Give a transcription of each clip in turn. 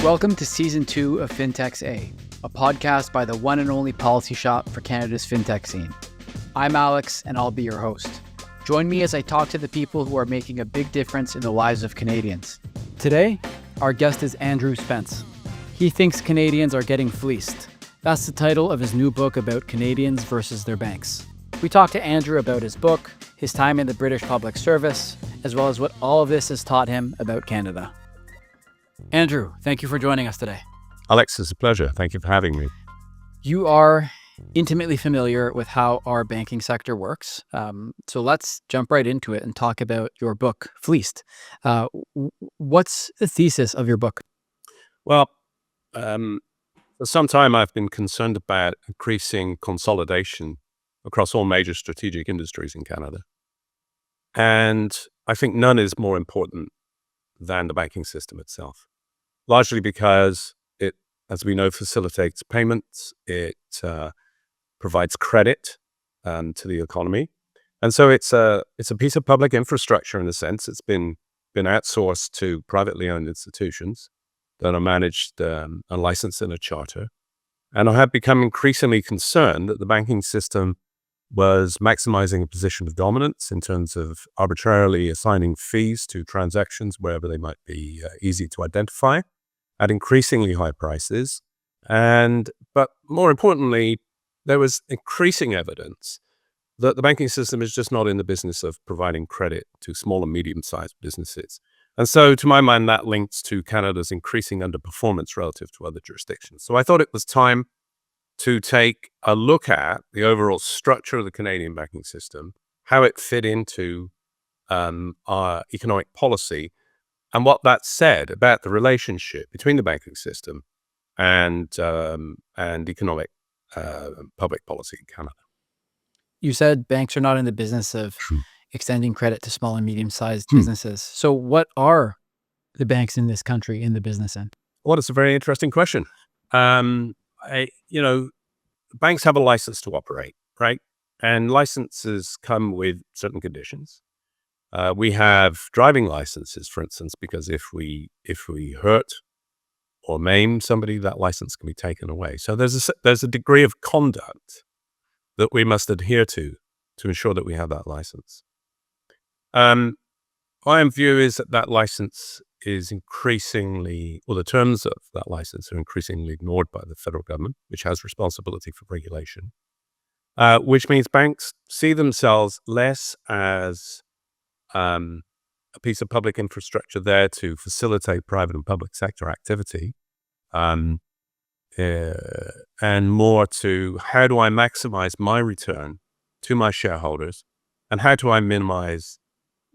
Welcome to Season 2 of FinTech's a podcast by the one and only policy shop for Canada's fintech scene. I'm Alex, and I'll be your host. Join me as I talk to the people who are making a big difference in the lives of Canadians. Today, our guest is Andrew Spence. He thinks Canadians are getting fleeced. That's the title of his new book about Canadians versus their banks. We talked to Andrew about his book, his time in the British Public Service, as well as what all of this has taught him about Canada. Andrew, thank you for joining us today. Alex, it's a pleasure. Thank you for having me. You are intimately familiar with how our banking sector works. So let's jump right into it and talk about your book, Fleeced. What's the thesis of your book? Well, for some time I've been concerned about increasing consolidation across all major strategic industries in Canada. And I think none is more important than the banking system itself, largely because it, as we know, facilitates payments, it provides credit to the economy. And so it's a piece of public infrastructure in a sense. It's been outsourced to privately owned institutions that are managed and licensed in a charter. And I have become increasingly concerned that the banking system was maximizing a position of dominance in terms of arbitrarily assigning fees to transactions wherever they might be easy to identify at increasingly high prices. But more importantly, there was increasing evidence that the banking system is just not in the business of providing credit to small and medium-sized businesses. And so to my mind, that links to Canada's increasing underperformance relative to other jurisdictions. So I thought it was time to take a look at the overall structure of the Canadian banking system, how it fit into our economic policy, and what that said about the relationship between the banking system and economic public policy in Canada. You said banks are not in the business of extending credit to small and medium-sized businesses. So what are the banks in this country in the business in? Well, it's a very interesting question. Banks have a license to operate, right? And licenses come with certain conditions. We have driving licenses, for instance, because if we hurt or maim somebody, that license can be taken away. So there's a degree of conduct that we must adhere to ensure that we have that license. My own view is that license is increasingly, or the terms of that license are increasingly ignored by the federal government, which has responsibility for regulation, which means banks see themselves less as a piece of public infrastructure there to facilitate private and public sector activity, and more to how do I maximize my return to my shareholders, and how do I minimize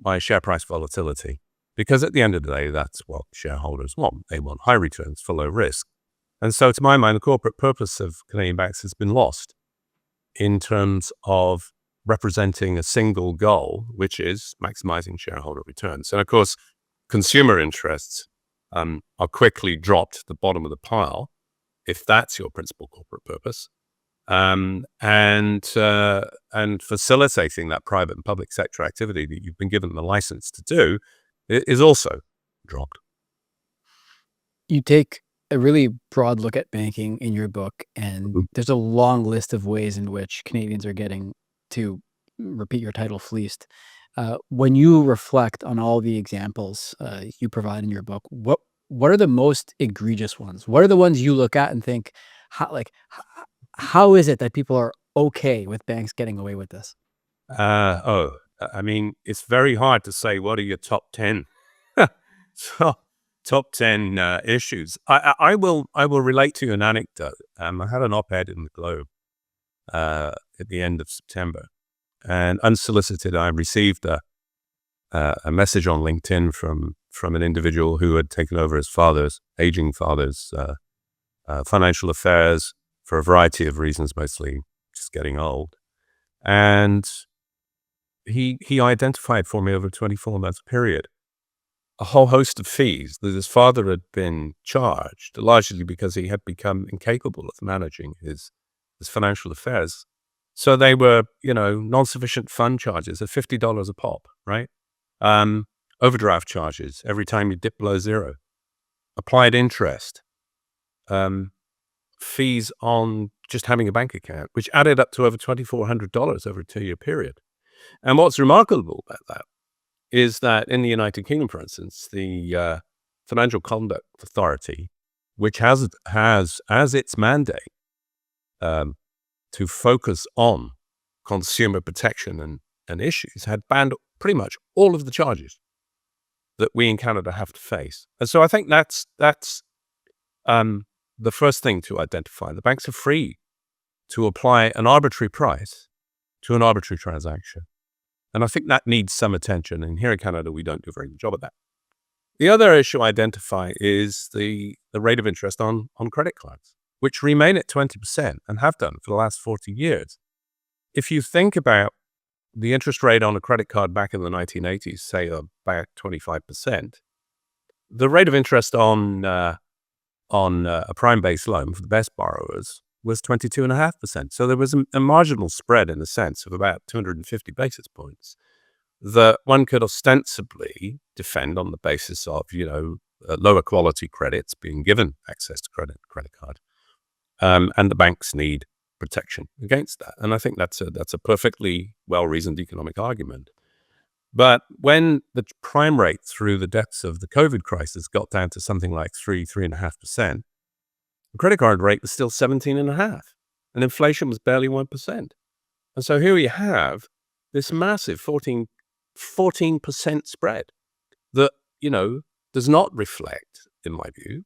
my share price volatility? Because at the end of the day, that's what shareholders want. They want high returns for low risk. And so to my mind, the corporate purpose of Canadian banks has been lost in terms of representing a single goal, which is maximizing shareholder returns. And of course, consumer interests are quickly dropped to the bottom of the pile if that's your principal corporate purpose. And facilitating that private and public sector activity that you've been given the license to do is also dropped. You take a really broad look at banking in your book, and there's a long list of ways in which Canadians are getting, to repeat your title, fleeced. When you reflect on all the examples you provide in your book, what are the most egregious ones? What are the ones you look at and think, how is it that people are okay with banks getting away with this? It's very hard to say what are your top 10 top 10 issues. I will relate to you an anecdote. I had an op-ed in the Globe at the end of September, and unsolicited, I received a message on LinkedIn from an individual who had taken over his aging father's financial affairs for a variety of reasons, mostly just getting old. And he identified for me over a 24-month period a whole host of fees that his father had been charged, largely because he had become incapable of managing his financial affairs. So they were, non-sufficient fund charges of $50 a pop, right? Overdraft charges every time you dip below zero. applied interest, fees on just having a bank account, which added up to over $2,400 over a 2-year period. And what's remarkable about that is that in the United Kingdom, for instance, the Financial Conduct Authority, which has as its mandate to focus on consumer protection and issues, had banned pretty much all of the charges that we in Canada have to face. And so I think that's the first thing to identify. The banks are free to apply an arbitrary price to an arbitrary transaction. And I think that needs some attention. And here in Canada, we don't do a very good job of that. The other issue I identify is the rate of interest on credit cards, which remain at 20% and have done for the last 40 years. If you think about the interest rate on a credit card back in the 1980s, say about 25%, the rate of interest on a prime-based loan for the best borrowers was 22.5%. So there was a marginal spread, in a sense, of about 250 basis points that one could ostensibly defend on the basis of, lower quality credits being given access to credit card. And the banks need protection against that. And I think that's a perfectly well-reasoned economic argument. But when the prime rate through the depths of the COVID crisis got down to something like 3.5%, the credit card rate was still 17.5%, and inflation was barely 1%. And so here you have this massive 14% spread that, does not reflect, in my view,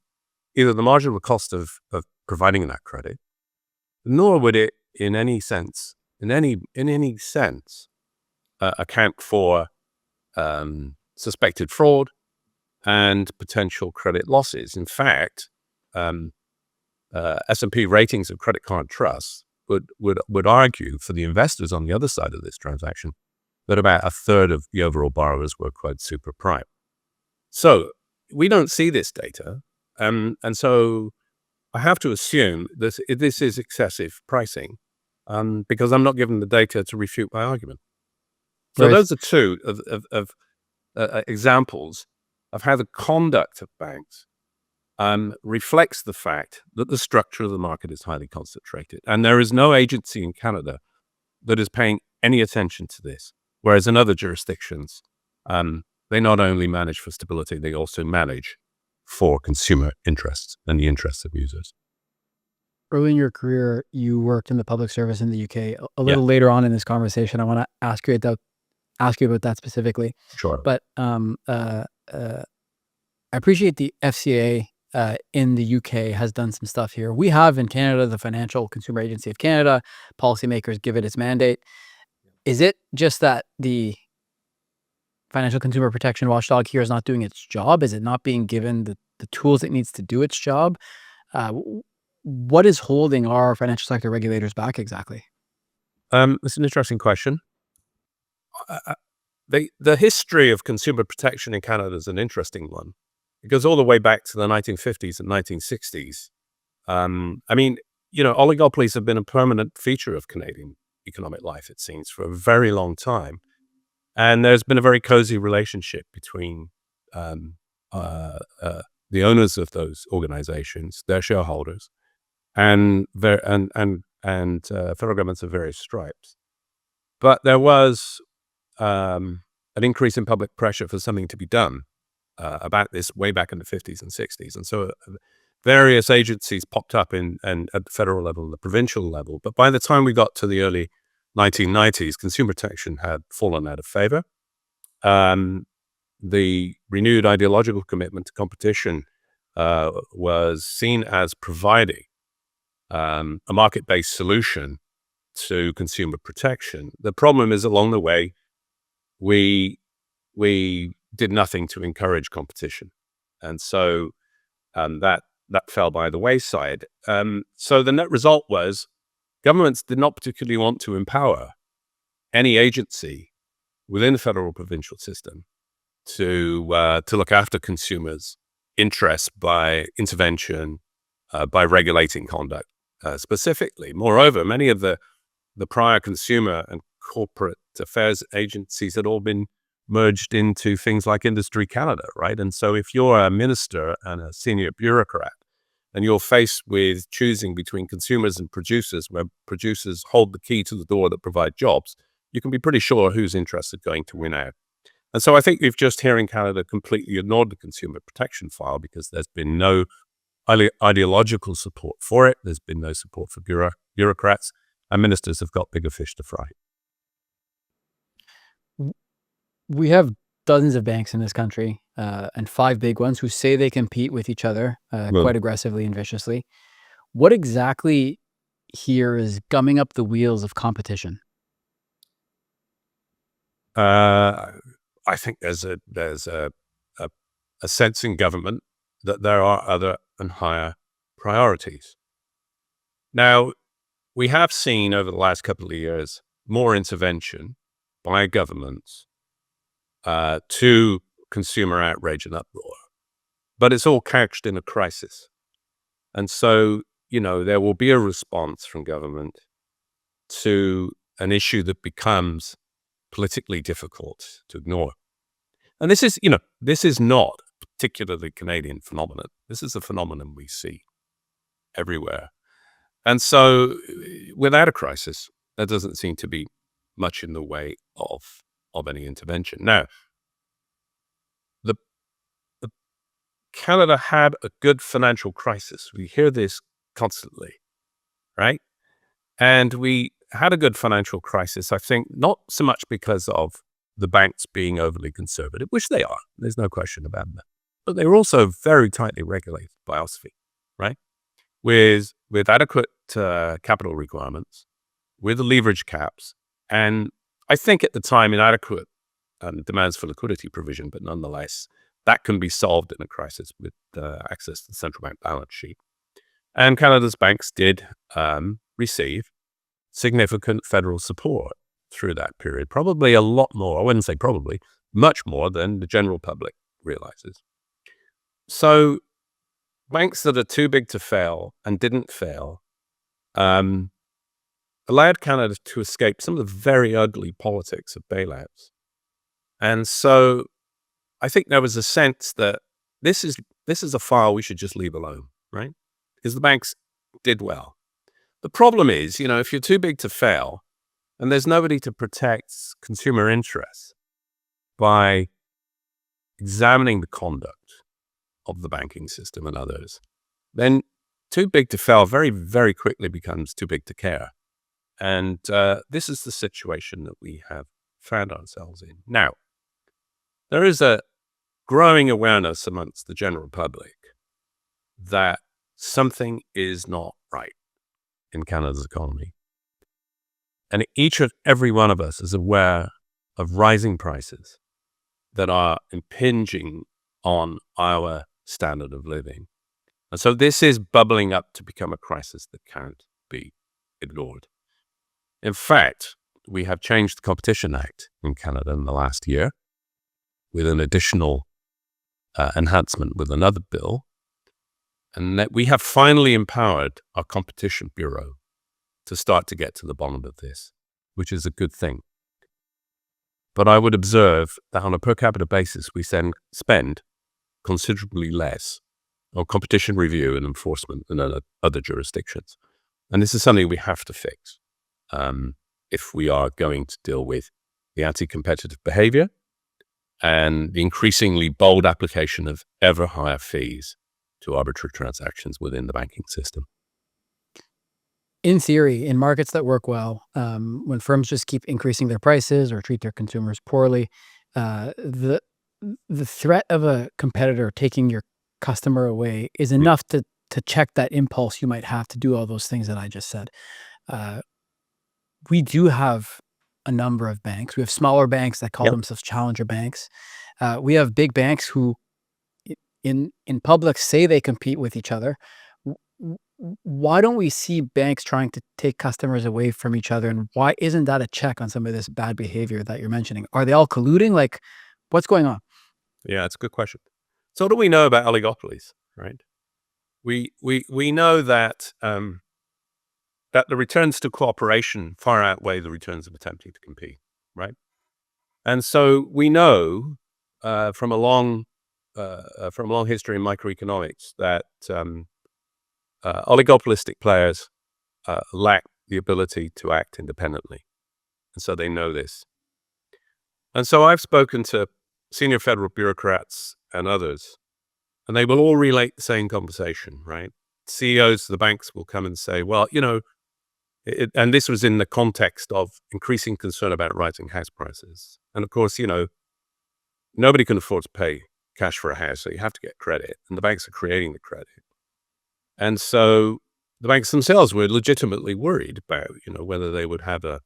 either the marginal cost of providing that credit, nor would it in any sense account for suspected fraud and potential credit losses. In fact, S&P ratings of credit card trusts would argue for the investors on the other side of this transaction that about a third of the overall borrowers were, quote, super prime. So we don't see this data. And so I have to assume that this is excessive pricing because I'm not given the data to refute my argument. So Right. Those are two of examples of how the conduct of banks reflects the fact that the structure of the market is highly concentrated. And there is no agency in Canada that is paying any attention to this, whereas in other jurisdictions, they not only manage for stability, they also manage for consumer interests and the interests of users. Early in your career, you worked in the public service in the UK. A little later on in this conversation, I want to ask you about that specifically. Sure. But I appreciate the FCA in the UK has done some stuff here. We have in Canada the Financial Consumer Agency of Canada. Policymakers give it its mandate. Is it just that the Financial Consumer Protection Watchdog here is not doing its job? Is it not being given the tools it needs to do its job? What is holding our financial sector regulators back exactly? It's an interesting question. The history of consumer protection in Canada is an interesting one. It goes all the way back to the 1950s and 1960s. Oligopolies have been a permanent feature of Canadian economic life, it seems, for a very long time. And there's been a very cozy relationship between the owners of those organizations, their shareholders, and federal governments of various stripes. But there was an increase in public pressure for something to be done about this way back in the 50s and 60s. And so various agencies popped up at the federal level and the provincial level. But by the time we got to the early 1990s, consumer protection had fallen out of favor. The renewed ideological commitment to competition was seen as providing a market-based solution to consumer protection. The problem is along the way, we did nothing to encourage competition. And so that fell by the wayside. So the net result was governments did not particularly want to empower any agency within the federal provincial system to look after consumers' interests by intervention, by regulating conduct specifically. Moreover, many of the prior consumer and corporate affairs agencies had all been merged into things like Industry Canada, right? And so if you're a minister and a senior bureaucrat, and you're faced with choosing between consumers and producers, where producers hold the key to the door that provide jobs, you can be pretty sure who's interested going to win out. And so I think we've just here in Canada completely ignored the consumer protection file because there's been no ideological support for it. There's been no support for bureaucrats, and ministers have got bigger fish to fry. We have dozens of banks in this country, and 5 big ones who say they compete with each other Well, quite aggressively and viciously. What exactly here is gumming up the wheels of competition? I think there's a sense in government that there are other and higher priorities. Now, we have seen over the last couple of years more intervention by governments to consumer outrage and uproar, but it's all couched in a crisis. And so, there will be a response from government to an issue that becomes politically difficult to ignore. And this is not a particularly Canadian phenomenon. This is a phenomenon we see everywhere. And so without a crisis, there doesn't seem to be much in the way of any intervention. Now, the Canada had a good financial crisis. We hear this constantly, right? And we had a good financial crisis, I think, not so much because of the banks being overly conservative, which they are. There's no question about that. But they were also very tightly regulated by OSFI, right? With adequate capital requirements, with the leverage caps, and I think at the time inadequate demands for liquidity provision, but nonetheless, that can be solved in a crisis with access to the central bank balance sheet. And Canada's banks did receive significant federal support through that period, probably a lot more, I wouldn't say probably, much more than the general public realizes. So banks that are too big to fail and didn't fail allowed Canada to escape some of the very ugly politics of bailouts. And so I think there was a sense that this is a file we should just leave alone, right? Because the banks did well. The problem is, if you're too big to fail and there's nobody to protect consumer interests by examining the conduct of the banking system and others, then too big to fail very, very quickly becomes too big to care. And this is the situation that we have found ourselves in. Now, there is a growing awareness amongst the general public that something is not right in Canada's economy. And each and every one of us is aware of rising prices that are impinging on our standard of living. And so this is bubbling up to become a crisis that can't be ignored. In fact, we have changed the Competition Act in Canada in the last year with an additional enhancement with another bill. And that we have finally empowered our Competition Bureau to start to get to the bottom of this, which is a good thing. But I would observe that on a per capita basis, we spend considerably less on competition review and enforcement than other jurisdictions. And this is something we have to fix if we are going to deal with the anti-competitive behavior and the increasingly bold application of ever higher fees to arbitrary transactions within the banking system. In theory, in markets that work well, when firms just keep increasing their prices or treat their consumers poorly, the threat of a competitor taking your customer away is enough to check that impulse you might have to do all those things that I just said. We do have a number of banks. We have smaller banks that call Yep. themselves challenger banks. We have big banks who in public say they compete with each other. Why don't we see banks trying to take customers away from each other? And why isn't that a check on some of this bad behavior that you're mentioning? Are they all colluding? Like, what's going on? Yeah, it's a good question. So what do we know about oligopolies, right? We know that that the returns to cooperation far outweigh the returns of attempting to compete, right? And so we know from a long history in microeconomics that oligopolistic players lack the ability to act independently. And so they know this. And so I've spoken to senior federal bureaucrats and others, and they will all relate the same conversation, right? CEOs of the banks will come and say, well, and this was in the context of increasing concern about rising house prices. And of course, nobody can afford to pay cash for a house, so you have to get credit, and the banks are creating the credit. And so the banks themselves were legitimately worried about, whether they would have a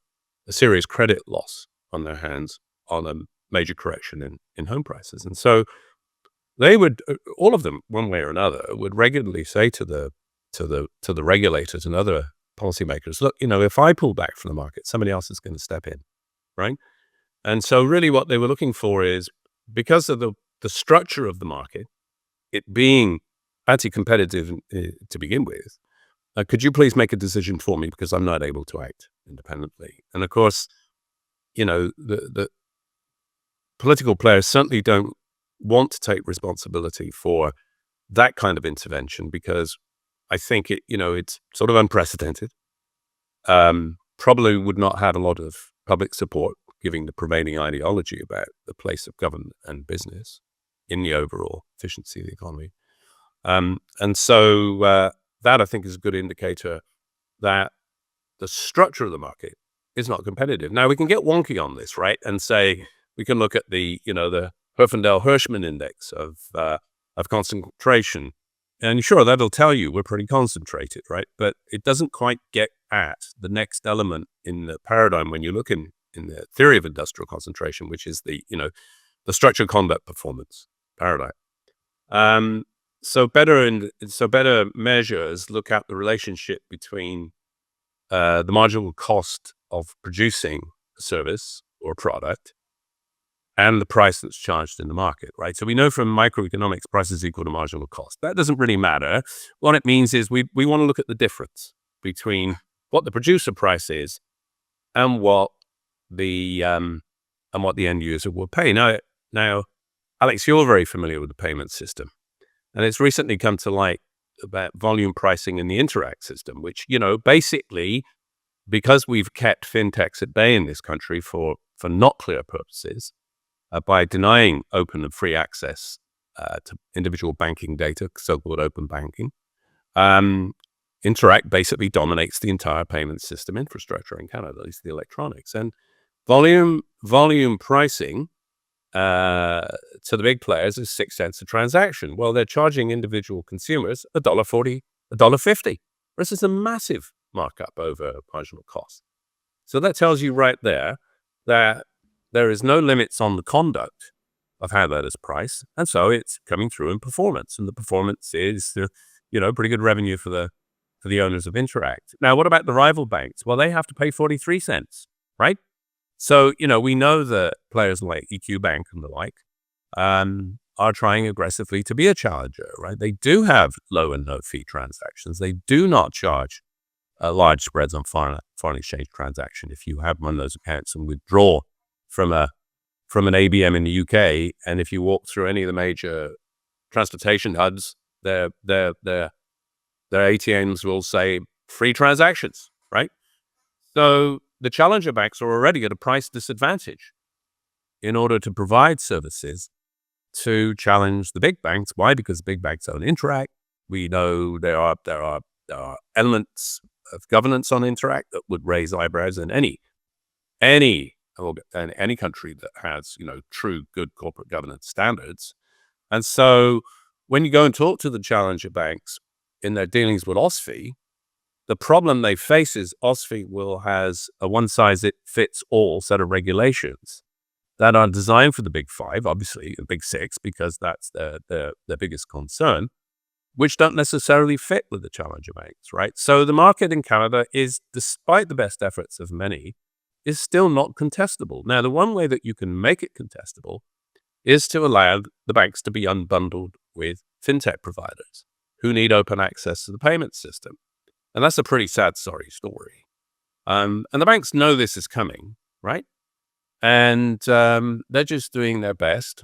serious credit loss on their hands on a major correction in home prices. And so they would, all of them, one way or another, would regularly say to the regulators and other policymakers, look, if I pull back from the market, somebody else is going to step in, right? And so really what they were looking for is, because of the structure of the market, it being anti-competitive to begin with, could you please make a decision for me because I'm not able to act independently? And of course, the political players certainly don't want to take responsibility for that kind of intervention, because I think it's sort of unprecedented. Probably would not have a lot of public support, given the prevailing ideology about the place of government and business in the overall efficiency of the economy. And so that, I think, is a good indicator that the structure of the market is not competitive. Now, we can get wonky on this, right? And say, we can look at the Herfindahl-Hirschman index of concentration. And sure, that'll tell you we're pretty concentrated, right? But it doesn't quite get at the next element in the paradigm when you look in the theory of industrial concentration, which is the structured conduct performance paradigm. So better measures look at the relationship between the marginal cost of producing a service or a product and the price that's charged in the market, right? So we know from microeconomics, price is equal to marginal cost. That doesn't really matter. What it means is we want to look at the difference between what the producer price is and what the end user will pay. Now, Alex, you're very familiar with the payment system, and it's recently come to light about volume pricing in the Interact system, which, basically, because we've kept fintechs at bay in this country for not clear purposes, by denying open and free access to individual banking data, so-called open banking, Interact basically dominates the entire payment system infrastructure in Canada, at least the electronics. And volume pricing to the big players is 6 cents a transaction. Well, they're charging individual consumers $1.40, $1.50. This is a massive markup over marginal cost. So that tells you right there that there is no limits on the conduct of how that is priced, and so it's coming through in performance, and the performance is pretty good revenue for the owners of Interact. Now, what about the rival banks? Well, they have to pay 43 cents, right? So we know that players like EQ Bank and the like are trying aggressively to be a challenger, right? They do have low and no fee transactions. They do not charge large spreads on foreign exchange transaction if you have one of those accounts and withdraw from an ABM in the UK, and if you walk through any of the major transportation hubs, their ATMs will say free transactions, right? So the challenger banks are already at a price disadvantage in order to provide services to challenge the big banks. Why? Because big banks own Interact. We know there are elements of governance on Interact that would raise eyebrows in any country that has, true good corporate governance standards. And so when you go and talk to the challenger banks in their dealings with OSFI, the problem they face is OSFI has a one-size-fits-all set of regulations that are designed for the big five, obviously the big six, because that's their biggest concern, which don't necessarily fit with the challenger banks, right? So the market in Canada is, despite the best efforts of many, is still not contestable. Now, the one way that you can make it contestable is to allow the banks to be unbundled with fintech providers who need open access to the payment system. And that's a pretty sad, sorry story. And the banks know this is coming, right? And they're just doing their best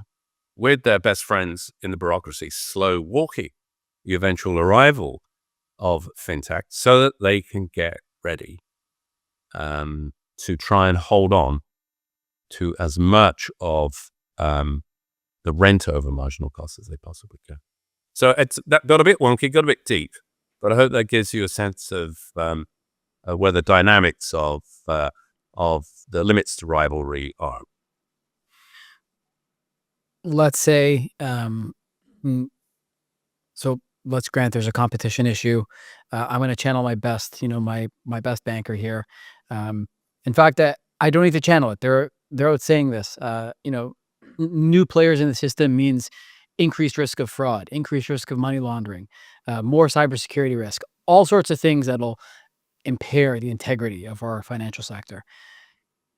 with their best friends in the bureaucracy, slow walking the eventual arrival of fintech so that they can get ready to try and hold on to as much of the rent over marginal costs as they possibly can. So that got a bit wonky, got a bit deep, but I hope that gives you a sense of where the dynamics of the limits to rivalry are. Let's say, so let's grant there's a competition issue. I'm going to channel my best, my best banker here. In fact, I don't need to channel it. They're out saying this. New players in the system means increased risk of fraud, increased risk of money laundering, more cybersecurity risk, all sorts of things that'll impair the integrity of our financial sector.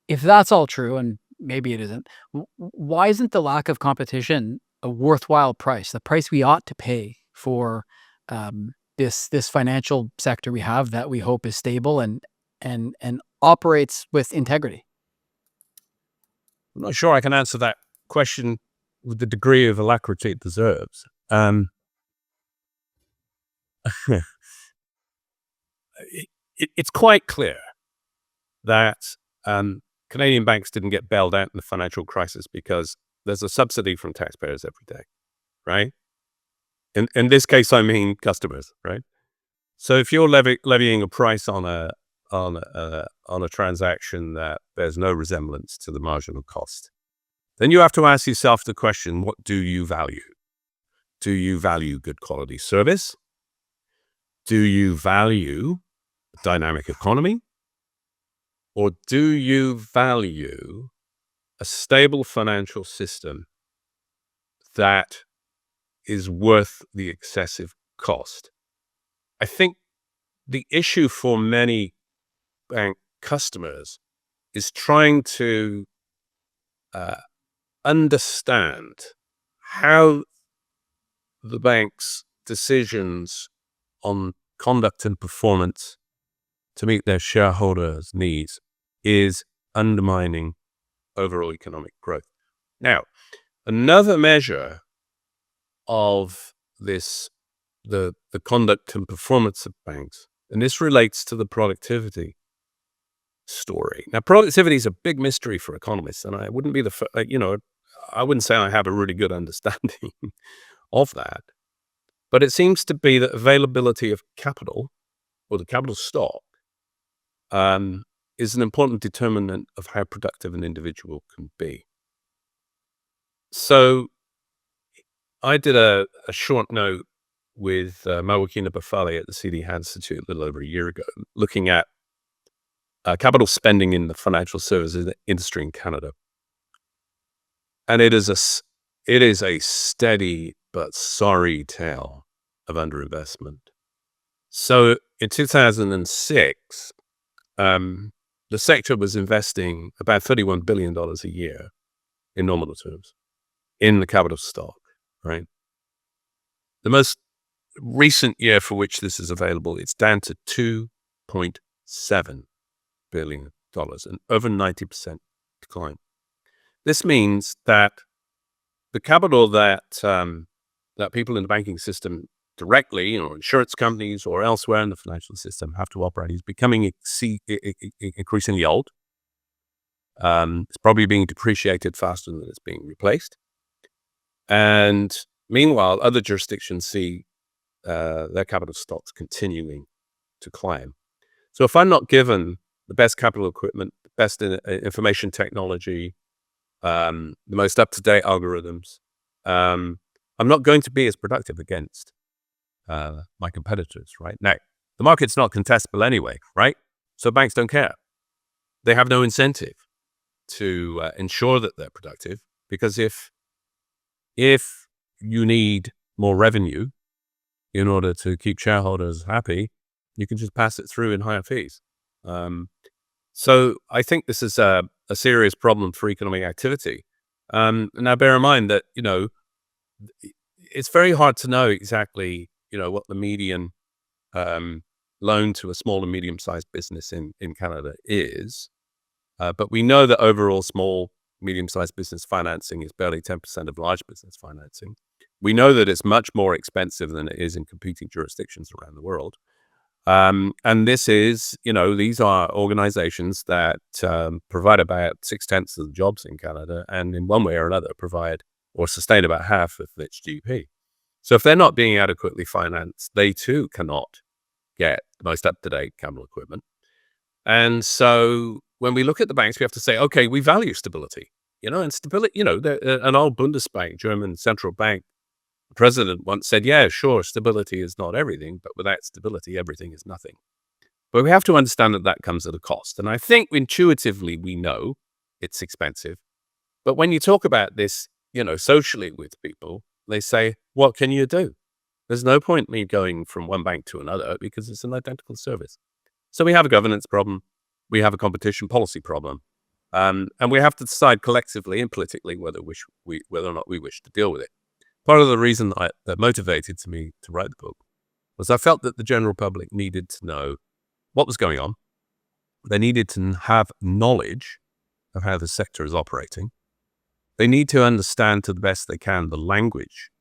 If that's all true, and maybe it isn't, why isn't the lack of competition a worthwhile price, the price we ought to pay for this financial sector we have that we hope is stable and operates with integrity? I'm not sure I can answer that question with the degree of alacrity it deserves. It's quite clear that Canadian banks didn't get bailed out in the financial crisis because there's a subsidy from taxpayers every day, right? In this case, I mean customers, right? So if you're levying a price on a transaction that bears no resemblance to the marginal cost, then you have to ask yourself the question: what do you value? Do you value good quality service? Do you value a dynamic economy? Or do you value a stable financial system that is worth the excessive cost? I think the issue for many bank customers is trying to understand how the bank's decisions on conduct and performance to meet their shareholders' needs is undermining overall economic growth. Now, another measure of this, the conduct and performance of banks, and this relates to the productivity story. Now, productivity is a big mystery for economists, and I wouldn't be I wouldn't say I have a really good understanding of that. But it seems to be that availability of capital, or the capital stock, is an important determinant of how productive an individual can be. So I did a short note with Mawakina Bafali at the CD Institute a little over a year ago, looking at capital spending in the financial services industry in Canada. And it is a steady but sorry tale of underinvestment. So in 2006, the sector was investing about $31 billion a year in nominal terms in the capital stock, right? The most recent year for which this is available, it's down to $2.7 billion, an over 90% decline. This means that the capital that people in the banking system directly, insurance companies or elsewhere in the financial system have to operate is becoming increasingly old. It's probably being depreciated faster than it's being replaced. And meanwhile, other jurisdictions see their capital stocks continuing to climb. So if I'm not given the best capital equipment, the best information technology, the most up-to-date algorithms, I'm not going to be as productive against my competitors, right? Now, the market's not contestable anyway, right? So banks don't care. They have no incentive to ensure that they're productive, because if you need more revenue in order to keep shareholders happy, you can just pass it through in higher fees. So I think this is a serious problem for economic activity. Now, bear in mind that, it's very hard to know exactly, what the median loan to a small and medium-sized business in Canada is. But we know that overall small, medium-sized business financing is barely 10% of large business financing. We know that it's much more expensive than it is in competing jurisdictions around the world. And this is, these are organizations that provide about 6/10 of the jobs in Canada, and in one way or another provide or sustain about half of its GDP. So if they're not being adequately financed, they too cannot get the most up-to-date capital equipment. And so when we look at the banks, we have to say, okay, we value stability, and stability, an old Bundesbank, German central bank president once said, yeah, sure, stability is not everything, but without stability, everything is nothing. But we have to understand that that comes at a cost. And I think intuitively we know it's expensive. But when you talk about this, socially with people, they say, what can you do? There's no point me going from one bank to another because it's an identical service. So we have a governance problem. We have a competition policy problem. And we have to decide collectively and politically whether or not we wish to deal with it. Part of the reason that motivated me to write the book was I felt that the general public needed to know what was going on. They needed to have knowledge of how the sector is operating. They need to understand to the best they can the language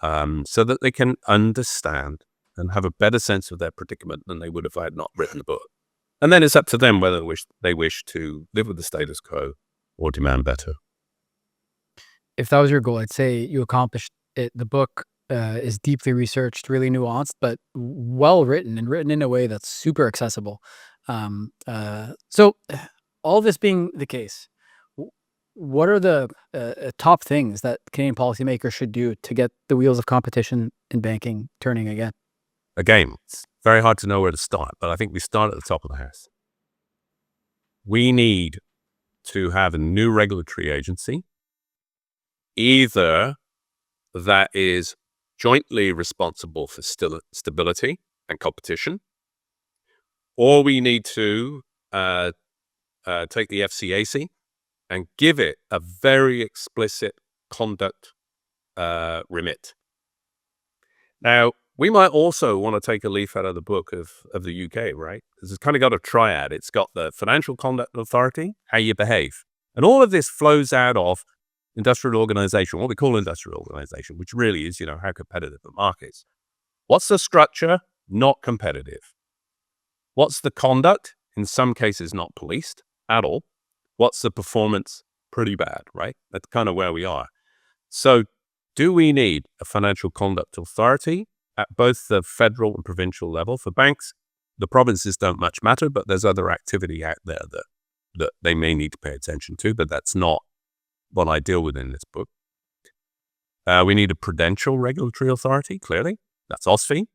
so that they can understand and have a better sense of their predicament than they would if I had not written the book. And then it's up to them whether they wish to live with the status quo or demand better. If that was your goal, I'd say you accomplished it. The book is deeply researched, really nuanced, but well written and written in a way that's super accessible. So all this being the case, what are the top things that Canadian policymakers should do to get the wheels of competition in banking turning again? Again, it's very hard to know where to start, but I think we start at the top of the house. We need to have a new regulatory agency, either that is jointly responsible for stability and competition, or we need to take the FCAC and give it a very explicit conduct remit. Now, we might also want to take a leaf out of the book of the UK, right? Because it's kind of got a triad. It's got the Financial Conduct Authority, how you behave. And all of this flows out of industrial organization, what we call industrial organization, which really is, how competitive the market is. What's the structure? Not competitive. What's the conduct? In some cases, not policed at all. What's the performance? Pretty bad, right? That's kind of where we are. So do we need a financial conduct authority at both the federal and provincial level? For banks, the provinces don't much matter, but there's other activity out there that they may need to pay attention to, but that's not what I deal with in this book. We need a prudential regulatory authority, clearly. That's OSFI.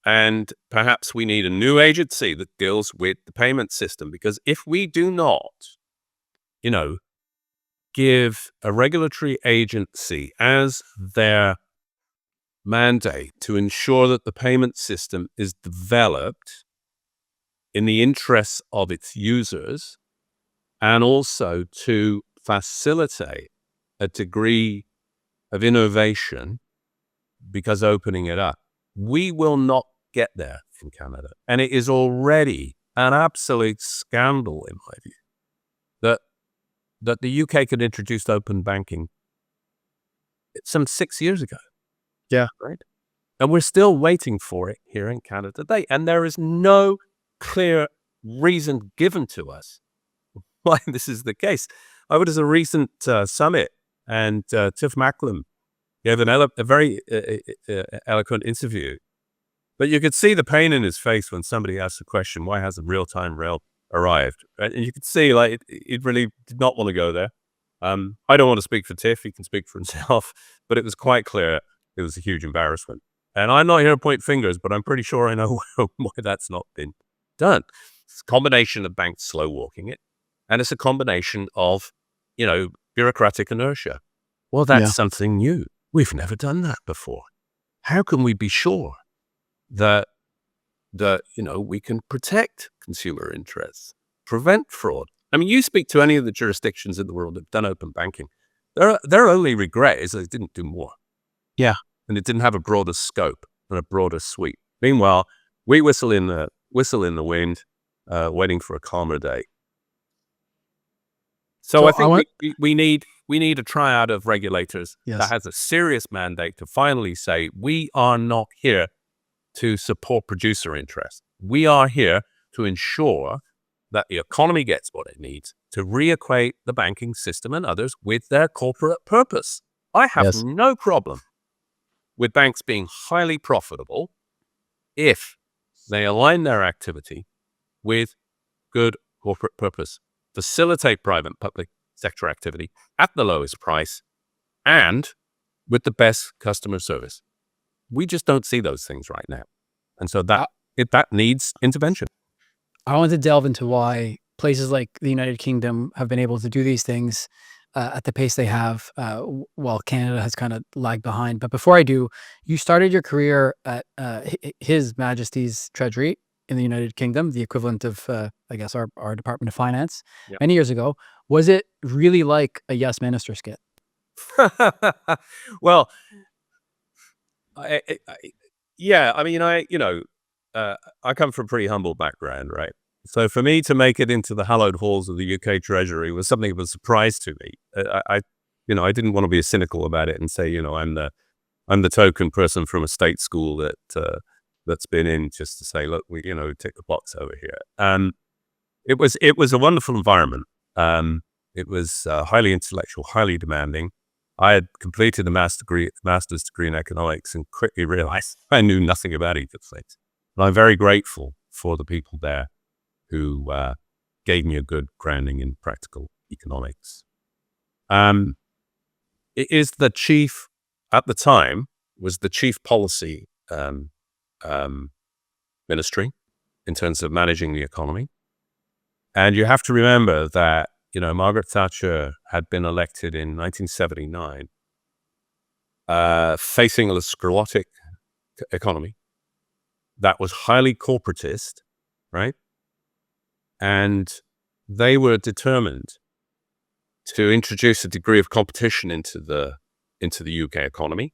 And perhaps we need a new agency that deals with the payment system, because if we do not, give a regulatory agency as their mandate to ensure that the payment system is developed in the interests of its users and also to facilitate a degree of innovation because opening it up, we will not get there in Canada. And it is already an absolute scandal, in my view, that the UK could introduce open banking some 6 years ago. Yeah. Right. And we're still waiting for it here in Canada today. And there is no clear reason given to us why this is the case. I was at a recent summit, and Tiff Macklem gave a very eloquent interview. But you could see the pain in his face when somebody asked the question, why hasn't real-time rail arrived? Right? And you could see it really did not want to go there. I don't want to speak for Tiff. He can speak for himself. But it was quite clear it was a huge embarrassment. And I'm not here to point fingers, but I'm pretty sure I know why that's not been done. It's a combination of banks slow walking it, and it's a combination of, bureaucratic inertia. Well, that's something new. We've never done that before. How can we be sure that we can protect consumer interests, prevent fraud? I mean, you speak to any of the jurisdictions in the world that have done open banking. Their only regret is they didn't do more. Yeah. And it didn't have a broader scope and a broader suite. Meanwhile, we whistle in the wind, waiting for a calmer day. So So I I think want, we need a triad of regulators that yes, has a serious mandate to finally say, we are not here to support producer interests. We are here to ensure that the economy gets what it needs to reequate the banking system and others with their corporate purpose. I have yes. no problem with banks being highly profitable if they align their activity with good corporate purpose, facilitate private and public sector activity at the lowest price, and with the best customer service. We just don't see those things right now. And so I, that needs intervention. I want to delve into why places like the United Kingdom have been able to do these things at the pace they have, while Canada has kind of lagged behind. But before I do, you started your career at His Majesty's Treasury in the United Kingdom, the equivalent of, I guess, our Department of Finance, Yeah. many years ago. Was it really like a Yes Minister skit? Well, I yeah, I mean, I come from a pretty humble background, right? So for me to make it into the hallowed halls of the UK Treasury was something of a surprise to me. I didn't want to be cynical about it and say, I'm the token person from a state school that's been in just to say, look, we tick the box over here. It was a wonderful environment. It was highly intellectual, highly demanding. I had completed a master's degree in economics and quickly realized I knew nothing about either things. And I'm very grateful for the people there who gave me a good grounding in practical economics. It is at the time, was the chief policy ministry in terms of managing the economy. And you have to remember that, Margaret Thatcher had been elected in 1979, facing a sclerotic economy that was highly corporatist, right? And they were determined to introduce a degree of competition into the UK economy,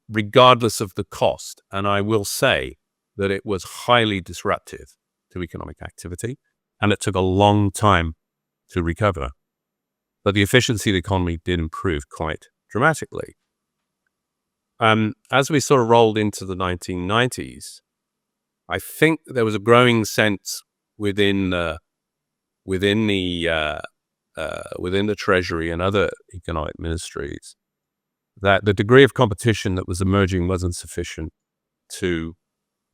regardless of the cost. And I will say that it was highly disruptive to economic activity, and it took a long time to recover. But the efficiency of the economy did improve quite dramatically. As we sort of rolled into the 1990s, I think there was a growing sense within the Treasury and other economic ministries that the degree of competition that was emerging wasn't sufficient to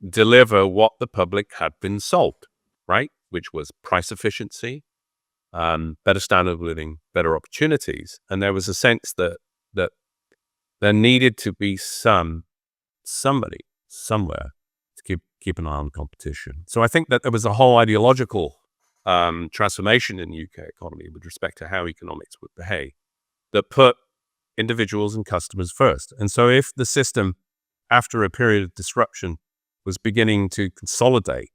deliver what the public had been sold, right? Which was price efficiency, better standard of living, better opportunities. And there was a sense that there needed to be somebody somewhere to keep an eye on competition. So I think that there was a whole ideological transformation in the UK economy with respect to how economics would behave that put individuals and customers first. And so if the system, after a period of disruption, was beginning to consolidate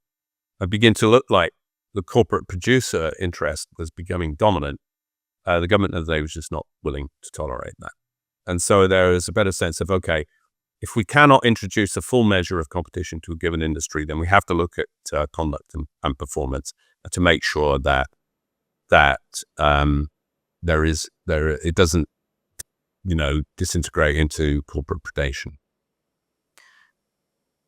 and begin to look like the corporate producer interest was becoming dominant, the government of the day was just not willing to tolerate that. And so there is a better sense of, okay, if we cannot introduce a full measure of competition to a given industry, then we have to look at conduct and performance to make sure that it doesn't disintegrate into corporate predation.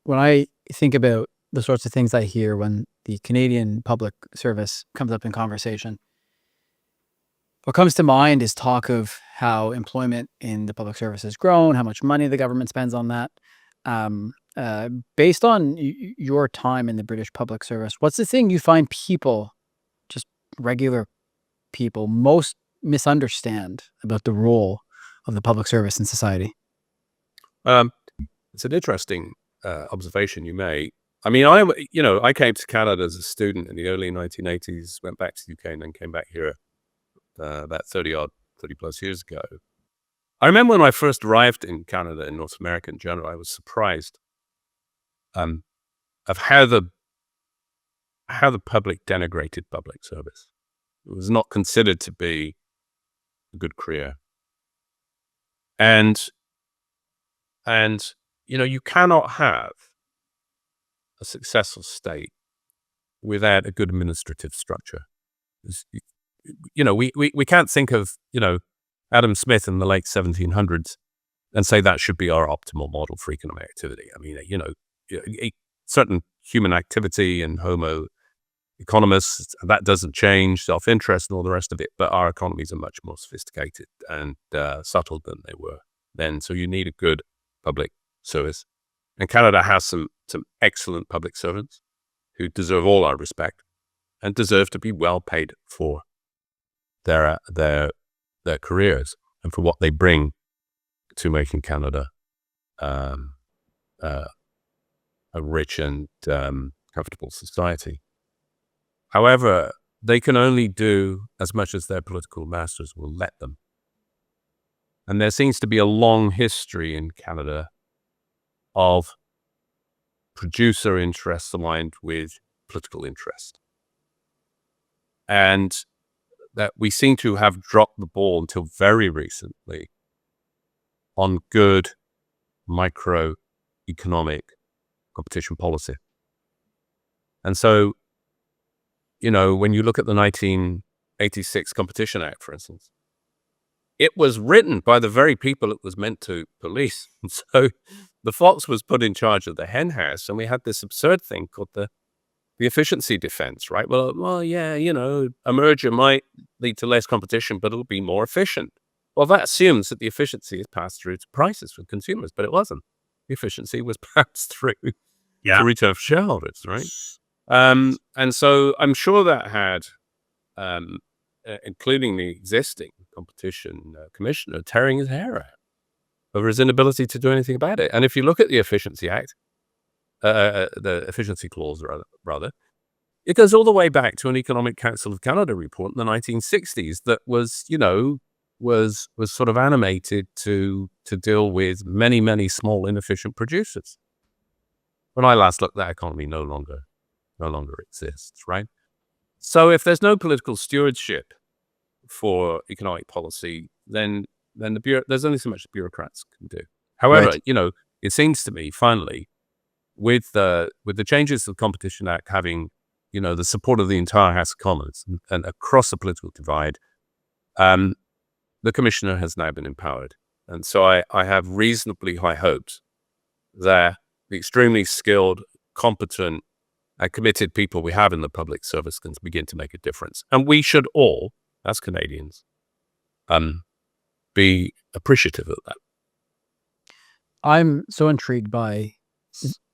When I think about the sorts of things I hear when the Canadian public service comes up in conversation, what comes to mind is talk of how employment in the public service has grown, how much money the government spends on that. Um, Based on your time in the British public service, what's the thing you find people, just regular people, most misunderstand about the role of the public service in society? Um, it's an interesting observation you make. I mean, I came to Canada as a student in the early 1980s, went back to the UK, and then came back here about 30 plus years ago. I remember when I first arrived in Canada, in North America in general, I was surprised of how the public denigrated public service. It was not considered to be a good career. And you cannot have a successful state without a good administrative structure. We can't think of, Adam Smith in the late 1700s and say that should be our optimal model for economic activity. I mean, certain human activity and Homo economists, that doesn't change, self-interest and all the rest of it, but our economies are much more sophisticated and subtle than they were then. So you need a good public service. And Canada has some excellent public servants who deserve all our respect and deserve to be well paid for their careers and for what they bring to making Canada a rich and comfortable society. However, they can only do as much as their political masters will let them. And there seems to be a long history in Canada of producer interests aligned with political interest. And that we seem to have dropped the ball until very recently on good microeconomic competition policy. And so, when you look at the 1986 Competition Act, for instance, it was written by the very people it was meant to police. And so the fox was put in charge of the hen house, and we had this absurd thing called the efficiency defense, right? Well, yeah, a merger might lead to less competition, but it'll be more efficient. Well, that assumes that the efficiency is passed through to prices for consumers, but it wasn't. The efficiency was passed through to return for shareholders, right? And so I'm sure that had, including the existing competition commissioner, tearing his hair out over his inability to do anything about it. And if you look at the Efficiency Act, the Efficiency Clause, rather, it goes all the way back to an Economic Council of Canada report in the 1960s that was, was sort of animated to deal with many, many small, inefficient producers. When I last looked, that economy no longer exists, right? So if there's no political stewardship for economic policy, then there's only so much the bureaucrats can do. However, Right. It seems to me, finally, with the changes to the Competition Act having, the support of the entire House of Commons and across the political divide, the commissioner has now been empowered. And so I have reasonably high hopes that the extremely skilled, competent, and committed people we have in the public service can begin to make a difference. And we should all, as Canadians, be appreciative of that. I'm so intrigued by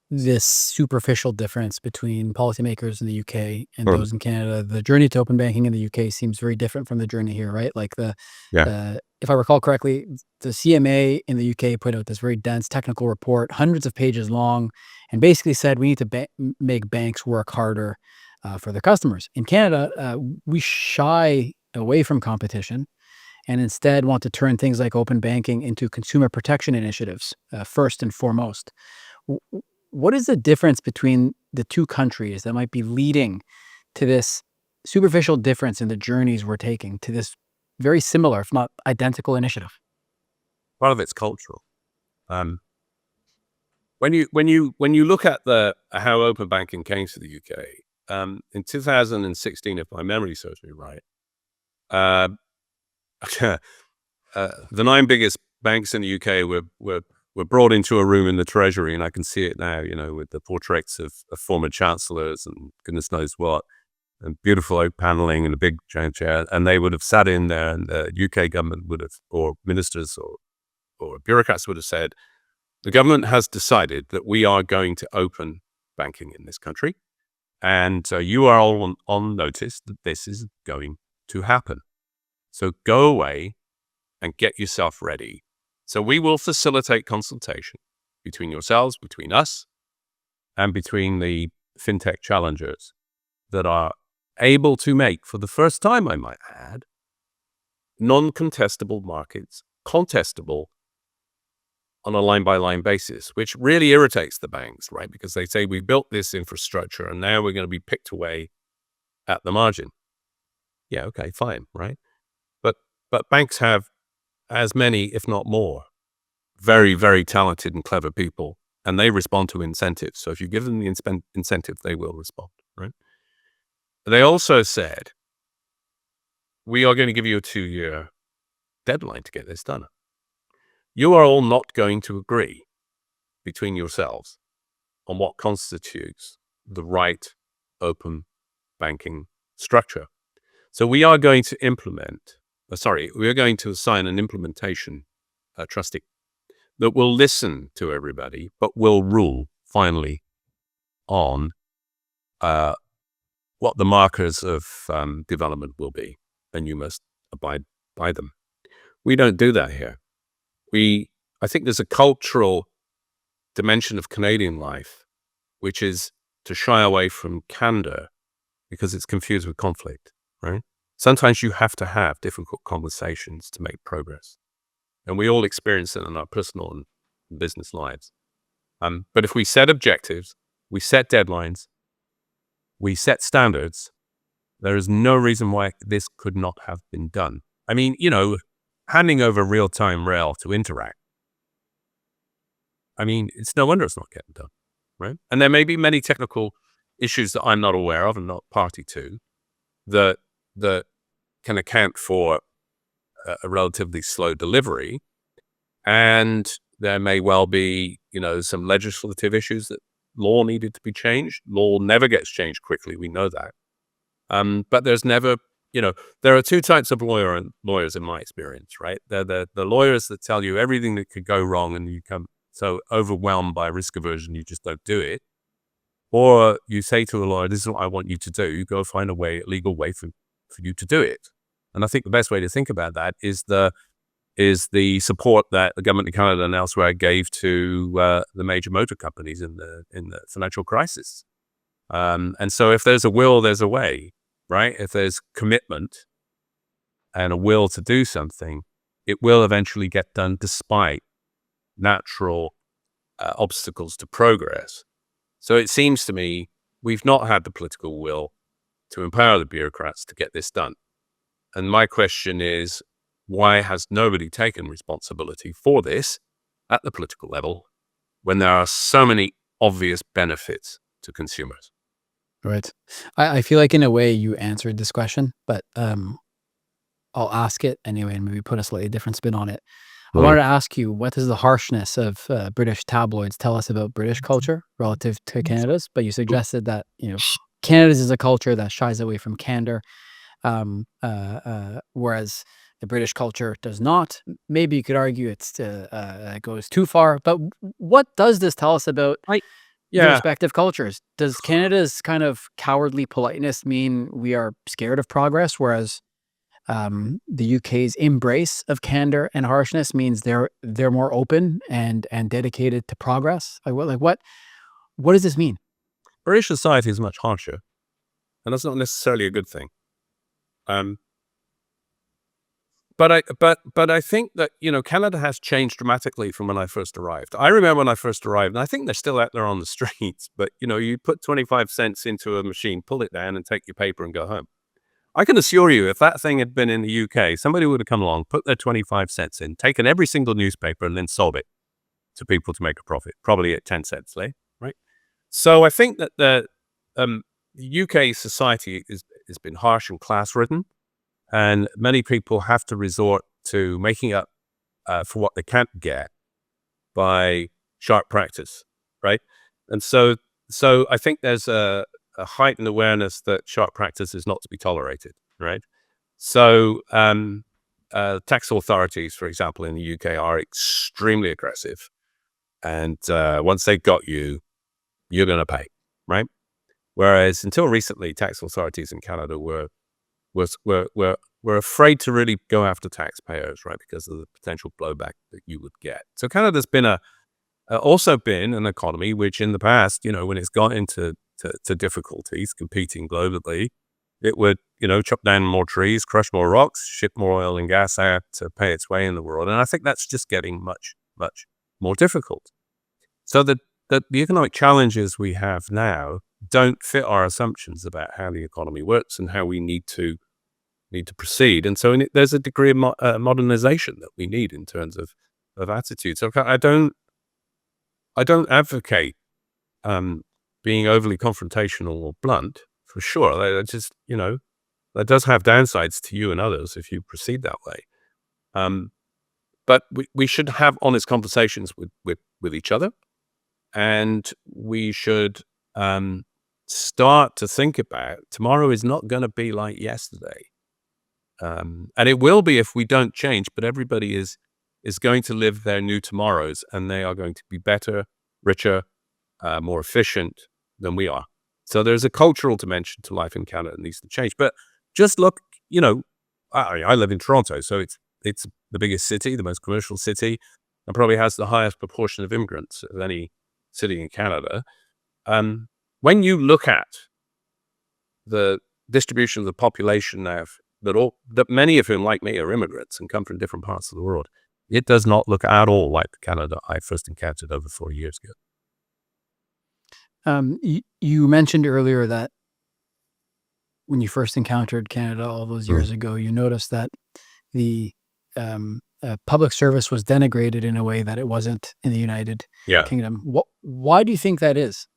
this superficial difference between policymakers in the UK and those in Canada. The journey to open banking in the UK seems very different from the journey here, right? Like if I recall correctly, the CMA in the UK put out this very dense technical report, hundreds of pages long, and basically said we need to make banks work harder for their customers. In Canada, we shy away from competition and instead want to turn things like open banking into consumer protection initiatives, first and foremost. What is the difference between the two countries that might be leading to this superficial difference in the journeys we're taking to this very similar, if not identical, initiative? Part of it's cultural. When you look at how open banking came to the UK, in 2016, if my memory serves me right, the 9 biggest banks in the UK were brought into a room in the Treasury, and I can see it now, with the portraits of former chancellors and goodness knows what, and beautiful oak paneling and a big giant chair, and they would have sat in there, and the UK government would have, or ministers or bureaucrats would have said, the government has decided that we are going to open banking in this country, and you are all on notice that this is going to happen. So go away and get yourself ready. So we will facilitate consultation between yourselves, between us, and between the fintech challengers that are able to make, for the first time, I might add, non-contestable markets contestable on a line-by-line basis, which really irritates the banks, right? Because they say, we built this infrastructure and now we're going to be picked away at the margin. Yeah, okay, fine, right? But banks have as many, if not more, very, very talented and clever people, and they respond to incentives. So if you give them the incentive, they will respond, right? They also said we are going to give you a 2-year deadline to get this done. You are all not going to agree between yourselves on what constitutes the right open banking structure. So we are going to we are going to assign an implementation trustee that will listen to everybody, but will rule finally on what the markers of development will be, and you must abide by them. We don't do that here. I think there's a cultural dimension of Canadian life, which is to shy away from candor because it's confused with conflict, right? Sometimes you have to have difficult conversations to make progress. And we all experience it in our personal and business lives. But if we set objectives, we set deadlines, we set standards, there is no reason why this could not have been done. I mean, handing over real-time rail to Interact, I mean, it's no wonder it's not getting done, right? And there may be many technical issues that I'm not aware of and not party to that can account for a relatively slow delivery. And there may well be, some legislative issues that law needed to be changed. Law never gets changed quickly. We know that. But there's never, there are two types of lawyers in my experience, right? They're the lawyers that tell you everything that could go wrong and you come so overwhelmed by risk aversion, you just don't do it. Or you say to a lawyer, this is what I want you to do. You go find a legal way for you to do it. And I think the best way to think about that is the support that the government of Canada and elsewhere gave to the major motor companies in the financial crisis. And so if there's a will, there's a way, right? If there's commitment and a will to do something, it will eventually get done despite natural obstacles to progress. So it seems to me we've not had the political will to empower the bureaucrats to get this done. And my question is, why has nobody taken responsibility for this at the political level when there are so many obvious benefits to consumers? Right. I feel like in a way you answered this question, but I'll ask it anyway and maybe put a slightly different spin on it. I wanted to ask you, what does the harshness of British tabloids tell us about British culture relative to Canada's? But you suggested that, Canada's is a culture that shies away from candor, whereas the British culture does not. Maybe you could argue it goes too far. But what does this tell us about the Yeah, respective cultures? Does Canada's kind of cowardly politeness mean we are scared of progress, whereas the UK's embrace of candor and harshness means they're more open and dedicated to progress? What does this mean? British society is much harsher, and that's not necessarily a good thing. But I think that Canada has changed dramatically from when I first arrived. I remember when I first arrived, and I think they're still out there on the streets. But you put 25 cents into a machine, pull it down, and take your paper and go home. I can assure you, if that thing had been in the UK, somebody would have come along, put their 25 cents in, taken every single newspaper, and then sold it to people to make a profit, probably at 10 cents, right? So I think that the UK society has been harsh and class-ridden, and many people have to resort to making up for what they can't get by sharp practice, right? And so I think there's a heightened awareness that sharp practice is not to be tolerated, right? So tax authorities, for example, in the UK are extremely aggressive. And once they've got you, you're going to pay, right? Whereas until recently, tax authorities in Canada were afraid to really go after taxpayers, right? Because of the potential blowback that you would get. So Canada's been also been an economy which in the past, when it's got into difficulties competing globally, it would, chop down more trees, crush more rocks, ship more oil and gas out to pay its way in the world. And I think that's just getting much, much more difficult. So the economic challenges we have now don't fit our assumptions about how the economy works and how we need to proceed. And so there's a degree of modernization that we need in terms of attitude. So I don't advocate being overly confrontational or blunt, for sure. I just, That does have downsides to you and others if you proceed that way. But we should have honest conversations with each other, and we should start to think about tomorrow is not going to be like yesterday. And it will be if we don't change, but everybody is going to live their new tomorrows, and they are going to be better, richer, more efficient than we are. So there's a cultural dimension to life in Canada that needs to change. But just look, I live in Toronto, so it's the biggest city, the most commercial city, and probably has the highest proportion of immigrants of any city in Canada. When you look at the distribution of the population now, that many of whom, like me, are immigrants and come from different parts of the world, it does not look at all like the Canada I first encountered over 4 years ago. You mentioned earlier that when you first encountered Canada all those years ago, you noticed that the public service was denigrated in a way that it wasn't in the United Kingdom. Why do you think that is?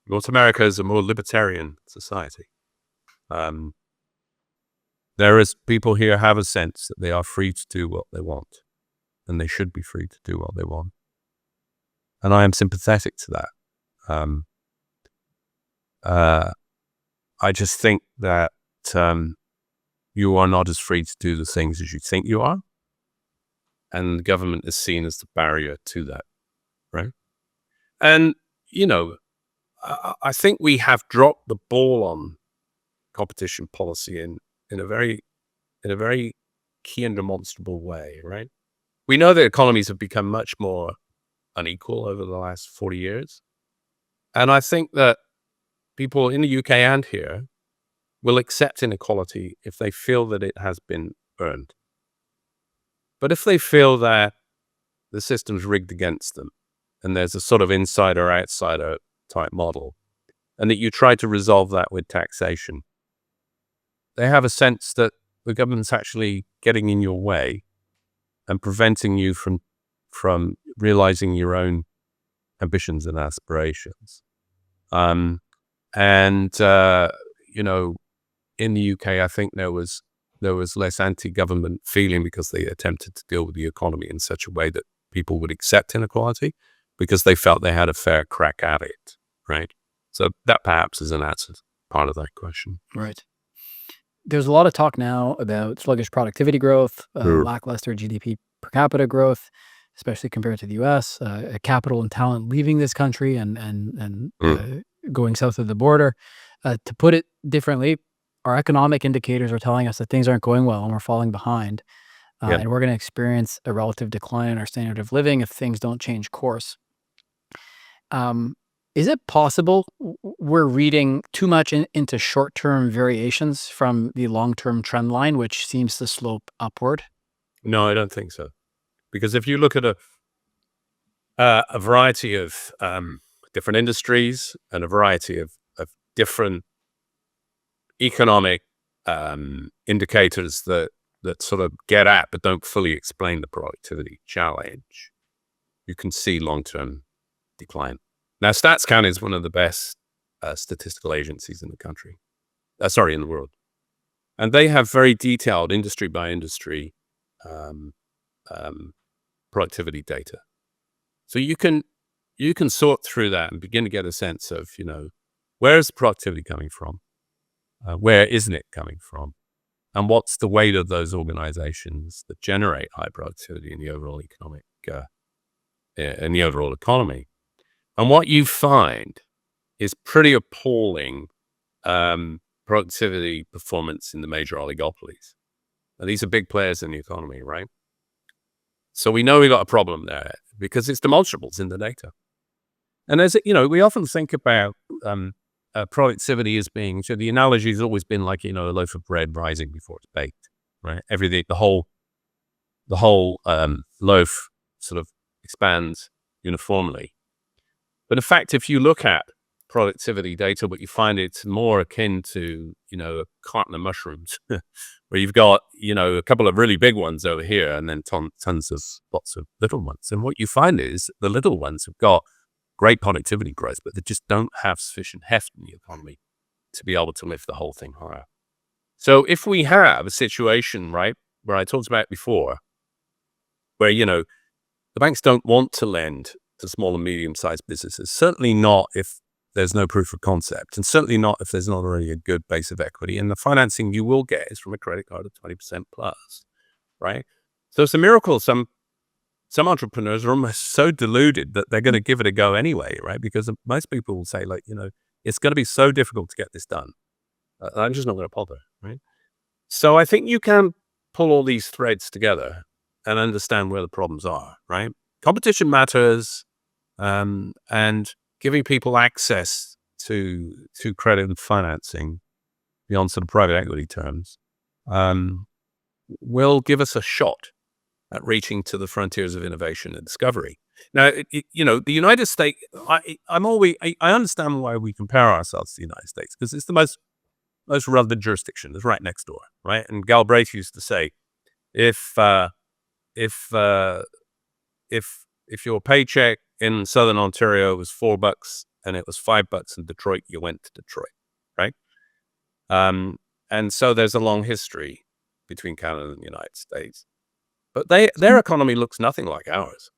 North America is a more libertarian society. There is people here have a sense that they are free to do what they want, and they should be free to do what they want. And I am sympathetic to that. I just think that you are not as free to do the things as you think you are, and the government is seen as the barrier to that, right? And I think we have dropped the ball on competition policy in a very key and demonstrable way, right? We know that economies have become much more unequal over the last 40 years. And I think that people in the UK and here will accept inequality if they feel that it has been earned. But if they feel that the system's rigged against them, and there's a sort of insider-outsider type model, and that you try to resolve that with taxation, they have a sense that the government's actually getting in your way and preventing you from realizing your own ambitions and aspirations. In the UK, I think there was less anti-government feeling because they attempted to deal with the economy in such a way that people would accept inequality because they felt they had a fair crack at it, right? So that perhaps is an answer to part of that question. Right. There's a lot of talk now about sluggish productivity growth, lackluster GDP per capita growth, especially compared to the U.S., capital and talent leaving this country and going south of the border. To put it differently, our economic indicators are telling us that things aren't going well and we're falling behind. And we're going to experience a relative decline in our standard of living if things don't change course. Is it possible we're reading too much into short-term variations from the long-term trend line, which seems to slope upward? No, I don't think so. Because if you look at a variety of different industries and a variety of different economic indicators that sort of get at but don't fully explain the productivity challenge, you can see long-term decline. Now, StatsCan is one of the best statistical agencies in the country. In the world. And they have very detailed industry by industry productivity data. So you can sort through that and begin to get a sense of, where is the productivity coming from? Where isn't it coming from? And what's the weight of those organizations that generate high productivity in the overall economy? And what you find is pretty appalling productivity performance in the major oligopolies. Now, these are big players in the economy, right? So we know we've got a problem there because it's demonstrable, it's in the data. And we often think about productivity as being, so the analogy has always been like, a loaf of bread rising before it's baked, right? Everything, the whole loaf sort of expands uniformly. But in fact, if you look at productivity data, what you find it's more akin to, a carton of mushrooms, where you've got, a couple of really big ones over here and then tons of lots of little ones. And what you find is the little ones have got great productivity growth, but they just don't have sufficient heft in the economy to be able to lift the whole thing higher. So if we have a situation, right, where I talked about before, where, the banks don't want to lend to small and medium-sized businesses, certainly not if there's no proof of concept, and certainly not if there's not already a good base of equity. And the financing you will get is from a credit card of 20% plus, right? So it's a miracle. Some entrepreneurs are almost so deluded that they're going to give it a go anyway, right? Because most people will say, like, it's going to be so difficult to get this done. I'm just not going to bother, right? So I think you can pull all these threads together and understand where the problems are, right? Competition matters, and giving people access to credit and financing beyond sort of private equity terms will give us a shot at reaching to the frontiers of innovation and discovery. Now, the United States, I understand why we compare ourselves to the United States, because it's the most relevant jurisdiction. It's right next door, right? And Galbraith used to say, if if your paycheck in Southern Ontario was $4 and it was $5 in Detroit, you went to Detroit, right? And so there's a long history between Canada and the United States, but their economy looks nothing like ours.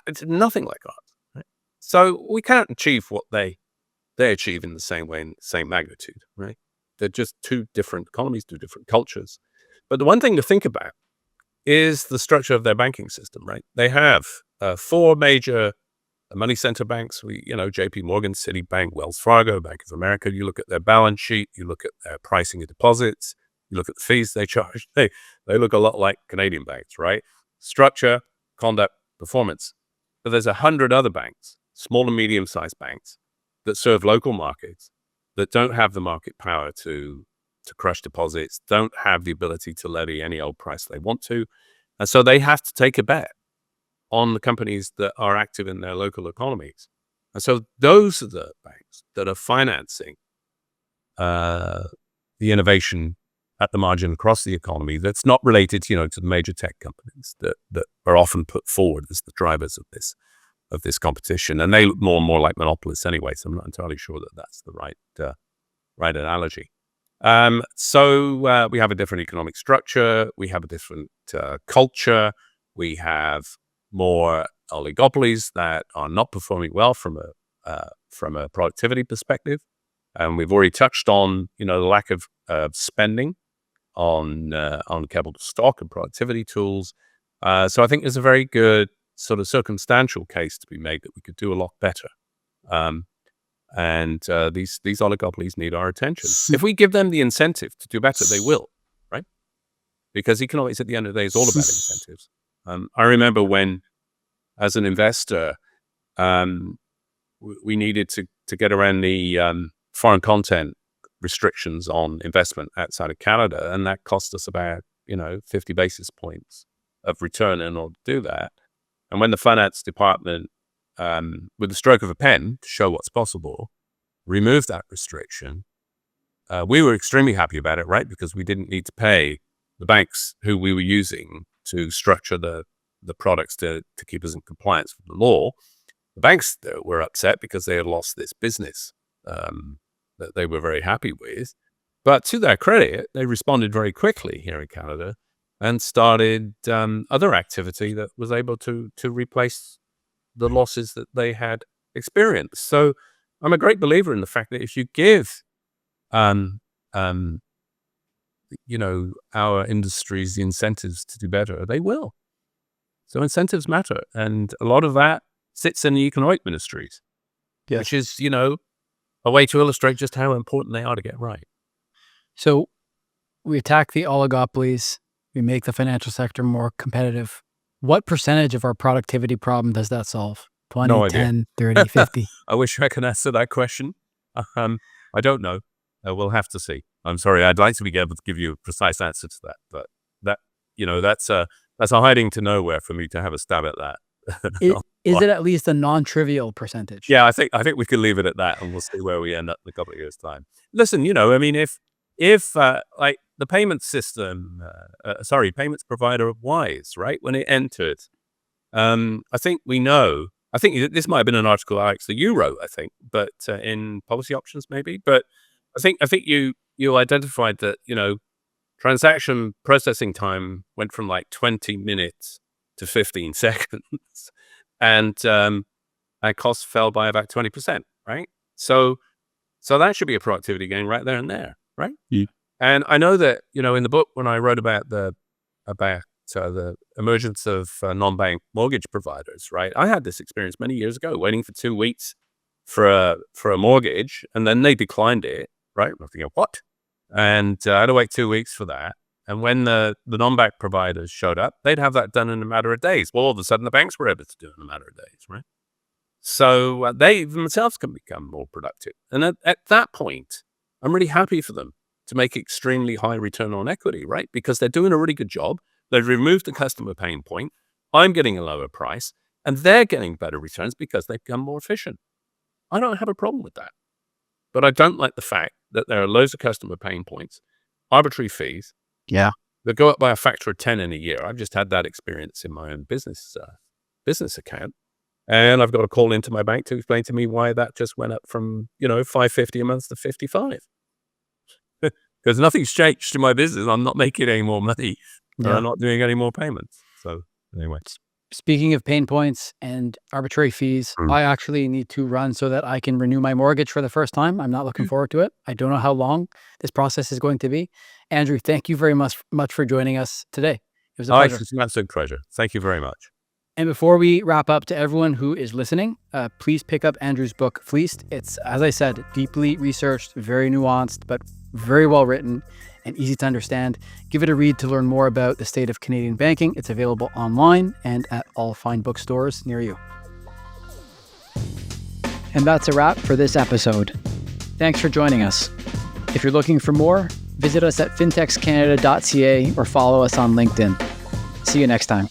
It's nothing like ours, right? So we can't achieve what they achieve in the same way, in the same magnitude, right? They're just two different economies, two different cultures. But the one thing to think about is the structure of their banking system, right? They have 4 major money center banks. JP Morgan, Citibank, Wells Fargo, Bank of America. You look at their balance sheet, you look at their pricing of deposits, you look at the fees they charge. They look a lot like Canadian banks, right? Structure, conduct, performance. But there's 100 other banks, small and medium-sized banks, that serve local markets, that don't have the market power to crush deposits, don't have the ability to levy any old price they want to. And so they have to take a bet on the companies that are active in their local economies. And so those are the banks that are financing the innovation at the margin across the economy that's not related, to the major tech companies that are often put forward as the drivers of this competition. And they look more and more like monopolists anyway, so I'm not entirely sure that that's the right analogy. So we have a different economic structure, we have a different culture, we have more oligopolies that are not performing well from a productivity perspective, and we've already touched on the lack of spending on capital stock and productivity tools. So I think there's a very good sort of circumstantial case to be made that we could do a lot better. And these oligopolies need our attention. If we give them the incentive to do better, they will, right? Because economics at the end of the day is all about incentives. I remember when, as an investor, we needed to get around the foreign content restrictions on investment outside of Canada, and that cost us about 50 basis points of return in order to do that. And when the finance department, with the stroke of a pen to show what's possible, removed that restriction, we were extremely happy about it, right? Because we didn't need to pay the banks who we were using to structure the products to keep us in compliance with the law. The banks were upset because they had lost this business that they were very happy with. But to their credit, they responded very quickly here in Canada and started other activity that was able to replace the losses that they had experienced. So I'm a great believer in the fact that if you give, our industries the incentives to do better, they will. So incentives matter. And a lot of that sits in the economic ministries, Yes. which is, a way to illustrate just how important they are to get right. So we attack the oligopolies, we make the financial sector more competitive. What percentage of our productivity problem does that solve? 20, No idea. 10, 30, 50? I wish I could answer that question. I don't know. We'll have to see. I'm sorry. I'd like to be able to give you a precise answer to that, but that's a hiding to nowhere for me to have a stab at that. Is it at least a non-trivial percentage? Yeah, I think we could leave it at that, and we'll see where we end up in a couple of years' time. Listen, if like the payment system, payments provider Wise, right, when it entered, I think we know. I think this might have been an article, Alex, that you wrote, I think, but in Policy Options maybe. But I think you identified that transaction processing time went from like 20 minutes to 15 seconds. And our costs fell by about 20%, right? So that should be a productivity gain right there and there, right? Yeah. And I know that, in the book, when I wrote about the emergence of non-bank mortgage providers, right? I had this experience many years ago, waiting for 2 weeks for a mortgage, and then they declined it, right? I'm thinking, what? And I had to wait 2 weeks for that. And when the non-bank providers showed up, they'd have that done in a matter of days. Well, all of a sudden, the banks were able to do it in a matter of days, right? So they themselves can become more productive. And at that point, I'm really happy for them to make extremely high return on equity, right? Because they're doing a really good job. They've removed the customer pain point. I'm getting a lower price, and they're getting better returns because they've become more efficient. I don't have a problem with that. But I don't like the fact that there are loads of customer pain points, arbitrary fees. Yeah. That go up by a factor of 10 in a year. I've just had that experience in my own business account. And I've got to call into my bank to explain to me why that just went up from, $550 a month to $55. Because nothing's changed in my business. I'm not making any more money. Yeah. I'm not doing any more payments. So anyway. Speaking of pain points and arbitrary fees, I actually need to run so that I can renew my mortgage for the first time. I'm not looking forward to it. I don't know how long this process is going to be. Andrew, thank you very much for joining us today. It was a pleasure. It's an absolute pleasure. Thank you very much. And before we wrap up, to everyone who is listening, please pick up Andrew's book, Fleeced. It's, as I said, deeply researched, very nuanced, but very well written and easy to understand. Give it a read to learn more about the state of Canadian banking. It's available online and at all fine bookstores near you. And that's a wrap for this episode. Thanks for joining us. If you're looking for more, visit us at fintechscanada.ca or follow us on LinkedIn. See you next time.